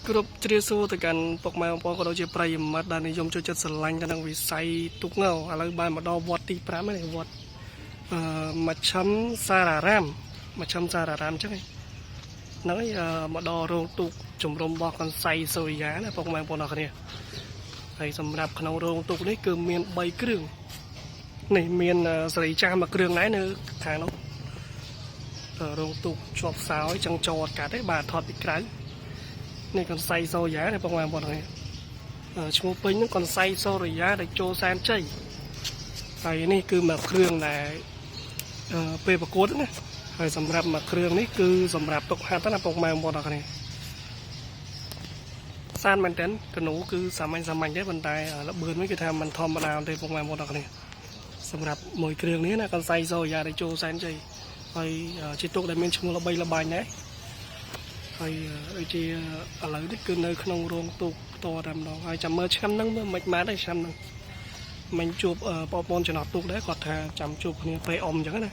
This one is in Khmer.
គ្រប់ជ្រាបសួរទៅកាន់ពុកម៉ែបងប្អូនក៏ដូចជាប្រិយមិត្តដែលនិយមចូលចិត្តស្រឡាញ់ទៅនឹងវិស័យទូកងឥឡូវបានមកដល់វត្តទី5ហើយវត្តមជ្ឈិមសារ៉ារាមមជ្ឈិមសារ៉ារាមអញ្ចឹងហ្នឹងហើយមកដល់រោងទូកជំរំរបស់កន្សៃសូរិយាណាពុកម៉ែបងប្អូនអរគ្នាហើយសម្រាប់ក្នុងរោងទូកនេះគឺមាន3គ្រឿងនេះមានសេរីចាស់មួយគ្រឿងដែរនៅខាងនោះរោងទូកជាប់សោយចឹងចោតកាត់ទេបាទថតពីក្រៅនេះកន្សៃសូរិយានេះបងប្អូនហ្នឹងឈ្មោះពេញហ្នឹងកន្សៃសូរិយាដែលចូលសែនជ័យហើយនេះគឺមួយគ្រឿងដែលពេលប្រកួតណាហើយសម្រាប់មួយគ្រឿងនេះគឺសម្រាប់ទុកហាត់ណាបងប្អូនអរគ្នាសានមែនតើកណូគឺសាមញ្ញទេប៉ុន្តែល្បឿនវិញគឺថាมันធម្មតាទេបងប្អូនអរគ្នាសម្រាប់មួយគ្រឿងនេះណាកន្សៃសូរិយាដែលចូលសែនជ័យហើយជាទុកដែលមានឈ្មោះល្បីល្បាញដែរហើយដូចជាឥឡូវនេះគឺនៅក្នុងរោងទូកតតែម្ដងហើយចាំមើលឆ្នាំហ្នឹងមើលមិនម៉ាត់ទេឆ្នាំហ្នឹងមិនជួបបងប្អូនចំណោះទូកដែរគាត់ថាចាំជួបគ្នាពេលអ៊ំអញ្ចឹងណា